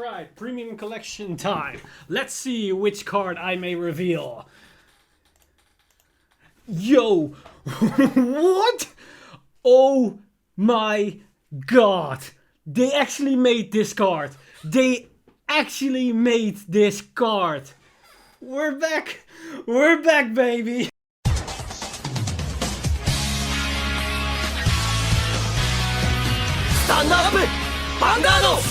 Alright, premium collection time. Let's see which card I may reveal. Yo! What? Oh my god. They actually made this card. They actually made this card. We're back. We're back, baby. Stand up! Vanguard!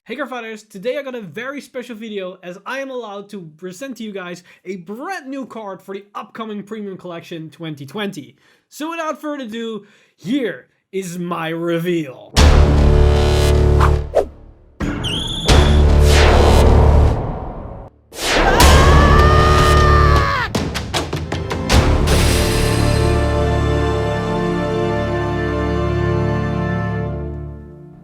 Hey Cardfighters, today I got a very special video as I am allowed to present to you guys a brand new card for the upcoming Premium Collection 2020. So without further ado, here is my reveal.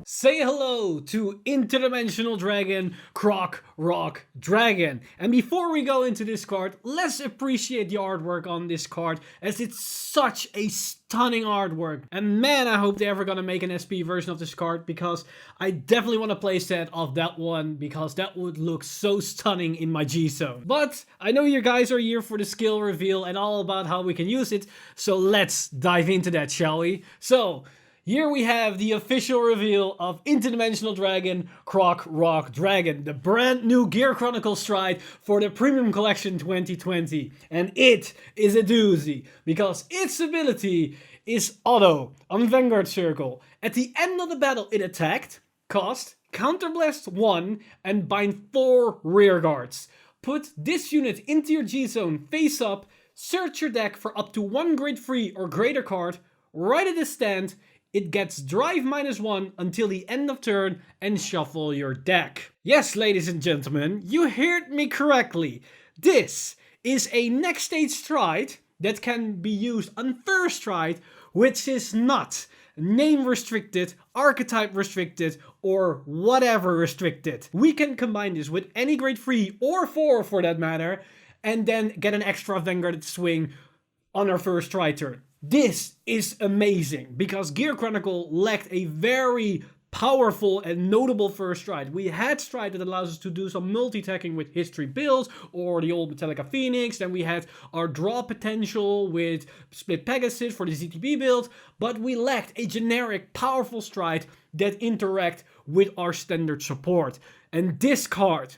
Say hello to Interdimensional Dragon, Croc Rock Dragon. And before we go into this card, let's appreciate the artwork on this card as it's such a stunning artwork. And man, I hope they're ever gonna make an SP version of this card because I definitely want a playset of that one because that would look so stunning in my G-Zone. But I know you guys are here for the skill reveal and all about how we can use it, so let's dive into that, shall we? So, here we have the official reveal of Interdimensional Dragon, Croc Rock Dragon, the brand new Gear Chronicle stride for the Premium Collection 2020. And it is a doozy, because its ability is auto on Vanguard Circle. At the end of the battle it attacked, cost, counterblast 1 and bind 4 rear guards. Put this unit into your G-Zone face up, search your deck for up to 1 grade 3 or greater card, right at the stand. It gets drive -1 until the end of turn and shuffle your deck. Yes, ladies and gentlemen, you heard me correctly. This is a next stage stride that can be used on first stride, which is not name restricted, archetype restricted, or whatever restricted. We can combine this with any grade 3 or 4 for that matter, and then get an extra Vanguard swing on our first stride turn. This is amazing because Gear Chronicle lacked a very powerful and notable first stride. We had stride that allows us to do some multi-attacking with history builds or the old Metallica Phoenix. Then we had our draw potential with Split Pegasus for the ZTB build, but we lacked a generic powerful stride that interact with our standard support. And this card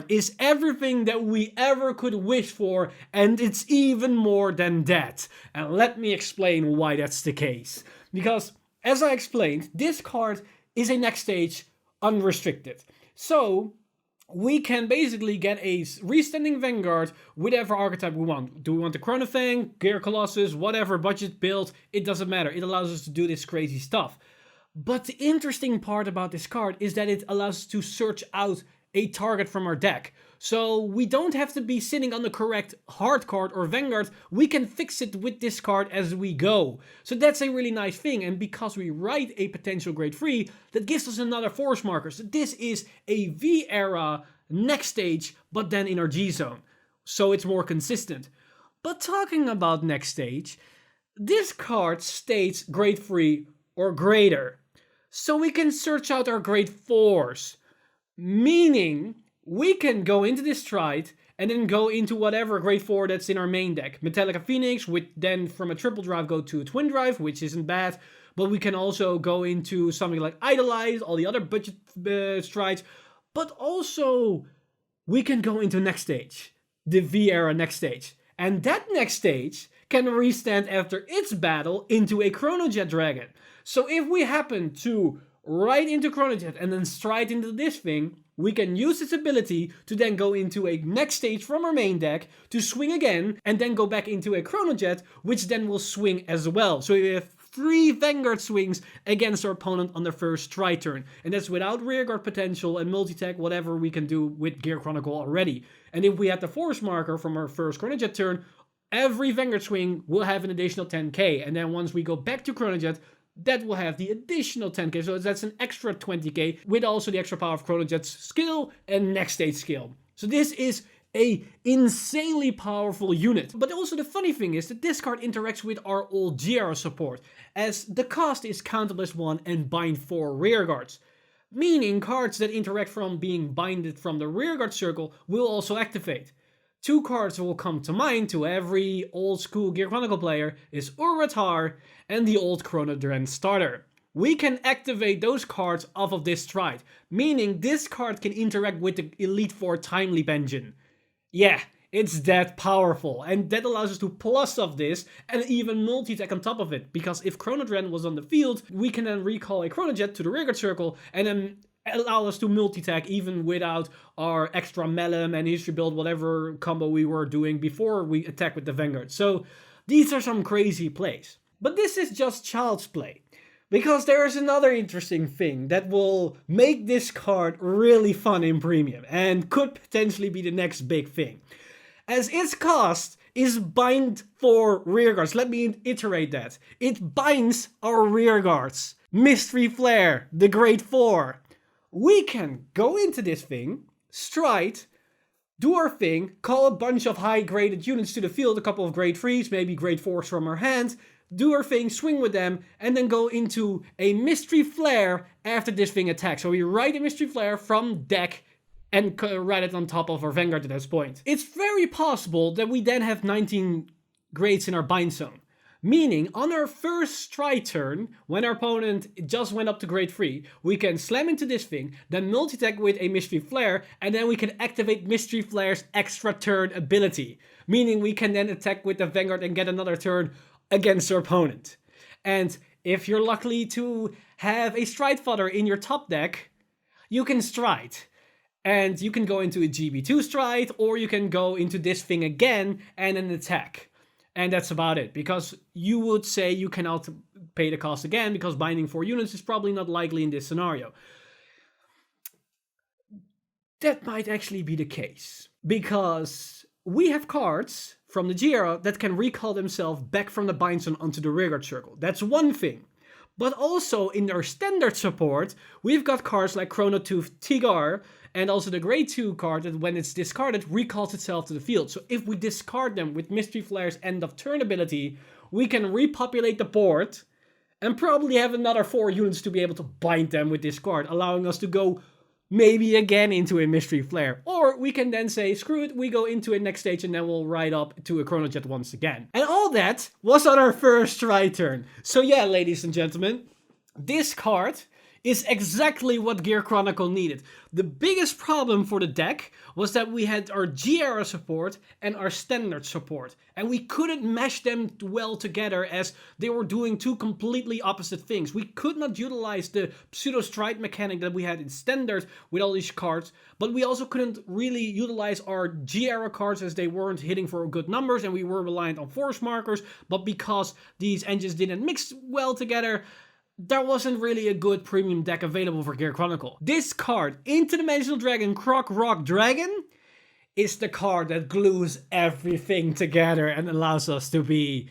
is everything that we ever could wish for, and it's even more than that. And let me explain why that's the case. Because, as I explained, this card is a next stage unrestricted. So, we can basically get a restanding Vanguard, whatever archetype we want. Do we want the Chronofang, Gear Colossus, whatever budget build, it doesn't matter. It allows us to do this crazy stuff. But the interesting part about this card is that it allows us to search out a target from our deck. So we don't have to be sitting on the correct hard card or Vanguard. We can fix it with this card as we go. So that's a really nice thing. And because we write a potential grade 3, that gives us another force marker. So this is a V era next stage, but then in our G-Zone. So it's more consistent. But talking about next stage, this card states grade 3 or greater. So we can search out our grade 4s. Meaning, we can go into this stride and then go into whatever grade 4 that's in our main deck. Metallica Phoenix would then from a triple drive go to a twin drive, which isn't bad. But we can also go into something like Idolize, all the other budget strides. But also, we can go into next stage, the V-era next stage. And that next stage can restand after its battle into a Chronojet Dragon. So if we happen to right into Chronojet and then stride into this thing, we can use its ability to then go into a next stage from our main deck to swing again and then go back into a Chronojet, which then will swing as well. So we have 3 Vanguard swings against our opponent on their first stride turn. And that's without rearguard potential and multi-tech, whatever we can do with Gear Chronicle already. And if we had the force marker from our first Chronojet turn, every Vanguard swing will have an additional 10k. And then once we go back to Chronojet, that will have the additional 10k, so that's an extra 20k, with also the extra power of Chronojet's skill and next stage skill. So this is a insanely powerful unit. But also the funny thing is that this card interacts with our old GR support, as the cost is counterblast 1 and bind 4 rear guards. meaning cards that interact from being binded from the rearguard circle will also activate. Two cards that will come to mind to every old school Gear Chronicle player is Uratar and the old Chrono Dren starter. We can activate those cards off of this stride, meaning this card can interact with the Elite Four Time Leap engine. Yeah, it's that powerful, and that allows us to plus off this and even multi-attack on top of it, because if Chrono Dren was on the field, we can then recall a Chrono Jet to the rearguard circle and then allow us to multi-attack even without our extra Melem and history build, whatever combo we were doing before we attack with the Vanguard. So these are some crazy plays. But this is just child's play, because there is another interesting thing that will make this card really fun in Premium and could potentially be the next big thing. As its cost is bind for rearguards. Let me iterate that. It binds our rearguards. Mystery Flare, the Great Four. We can go into this thing, stride, do our thing, call a bunch of high-graded units to the field, a couple of grade 3s, maybe grade 4s from our hand, do our thing, swing with them, and then go into a Mystery Flare after this thing attacks. So we write a Mystery Flare from deck and write it on top of our Vanguard at this point. It's very possible that we then have 19 grades in our bind zone. Meaning, on our first stride turn, when our opponent just went up to grade 3, we can slam into this thing, then multi-attack with a Mystery Flare, and then we can activate Mystery Flare's extra turn ability. Meaning we can then attack with the Vanguard and get another turn against our opponent. And if you're lucky to have a Stride Fodder in your top deck, you can stride. And you can go into a GB2 stride, or you can go into this thing again and an attack. And that's about it, because you would say you cannot pay the cost again, because binding 4 units is probably not likely in this scenario. That might actually be the case, because we have cards from the G era that can recall themselves back from the bind zone onto the rearguard circle. That's one thing. But also in our standard support, we've got cards like Chrono Tooth Tigar, and also the grade 2 card that when it's discarded recalls itself to the field. So if we discard them with Mystery Flare's end of turn ability, we can repopulate the board and probably have another 4 units to be able to bind them with this card, allowing us to go maybe again into a Mystery Flare. Or we can then say, screw it, we go into a next stage and then we'll ride up to a Chrono Jet once again. And all that was on our first stride turn. So yeah, ladies and gentlemen, this card is exactly what Gear Chronicle needed. The biggest problem for the deck was that we had our G-era support and our standard support, and we couldn't mesh them well together as they were doing two completely opposite things. We could not utilize the pseudo-stride mechanic that we had in standard with all these cards, but we also couldn't really utilize our G-era cards as they weren't hitting for good numbers, and we were reliant on force markers, but because these engines didn't mix well together, there wasn't really a good premium deck available for Gear Chronicle. This card, Interdimensional Dragon Croc Rock Dragon, is the card that glues everything together and allows us to be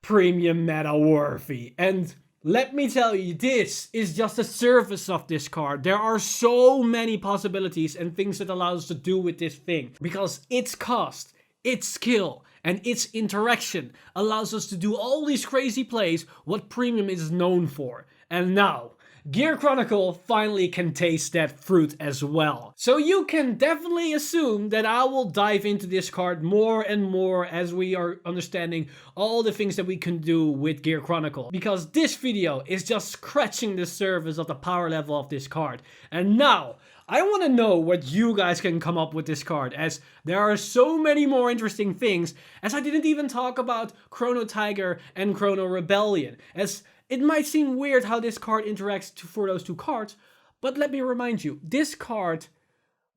premium meta worthy. And let me tell you, this is just the surface of this card. There are so many possibilities and things that allows us to do with this thing, because its cost, its skill, and its interaction allows us to do all these crazy plays what Premium is known for. And now, Gear Chronicle finally can taste that fruit as well. So you can definitely assume that I will dive into this card more and more as we are understanding all the things that we can do with Gear Chronicle. Because this video is just scratching the surface of the power level of this card. And now, I want to know what you guys can come up with this card, as there are so many more interesting things, as I didn't even talk about Chrono Tiger and Chrono Rebellion, as it might seem weird how this card interacts for those two cards, but let me remind you, this card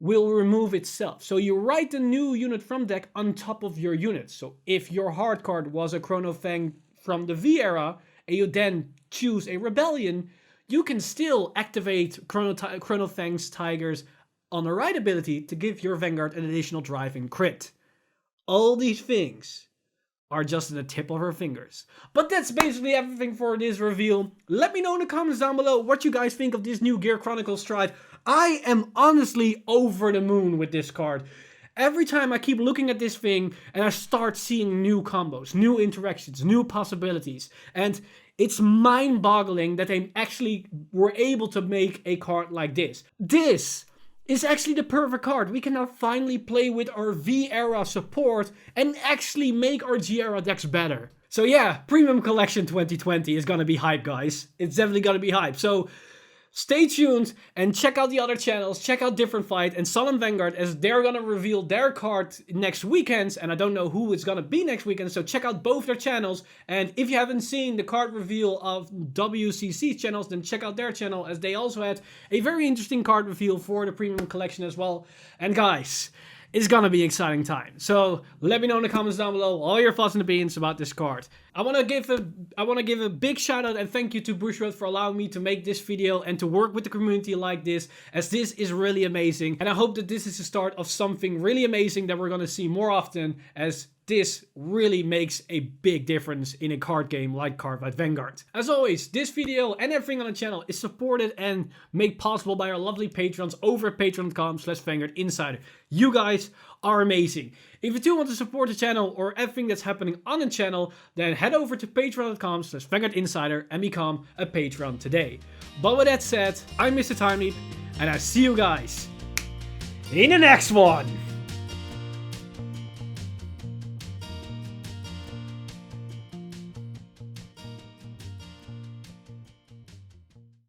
will remove itself. So you write a new unit from deck on top of your unit. So if your hard card was a Chrono Fang from the V era, and you then choose a Rebellion, you can still activate Chrono Fang's Tigers on the right ability to give your Vanguard an additional drive and crit. All these things are just in the tip of our fingers. But that's basically everything for this reveal. Let me know in the comments down below what you guys think of this new Gear Chronicle stride. I am honestly over the moon with this card. Every time I keep looking at this thing and I start seeing new combos, new interactions, new possibilities. And It's mind-boggling that they actually were able to make a card like this. This is actually the perfect card. We can now finally play with our V-era support and actually make our G-era decks better. So yeah, Premium Collection 2020 is gonna be hype, guys. It's definitely gonna be hype. So stay tuned and check out the other channels. Check out Differentfight and Solemn Vanguard, as they're gonna reveal their card next weekend. And I don't know who it's gonna be next weekend, so check out both their channels. And if you haven't seen the card reveal of WCC channels, then check out their channel, as they also had a very interesting card reveal for the Premium Collection as well. And guys, it's gonna be an exciting time. So let me know in the comments down below all your thoughts and opinions about this card. I wanna give a big shout out and thank you to Bushroad for allowing me to make this video and to work with the community like this, as this is really amazing. And I hope that this is the start of something really amazing that we're gonna see more often, as this really makes a big difference in a card game like Cardfight Vanguard. As always, this video and everything on the channel is supported and made possible by our lovely patrons over at patreon.com/VanguardInsider. You guys are amazing. If you do want to support the channel or everything that's happening on the channel, then head over to patreon.com/VanguardInsider and become a patron today. But with that said, I'm Mr. Timeleap, and I see you guys in the next one.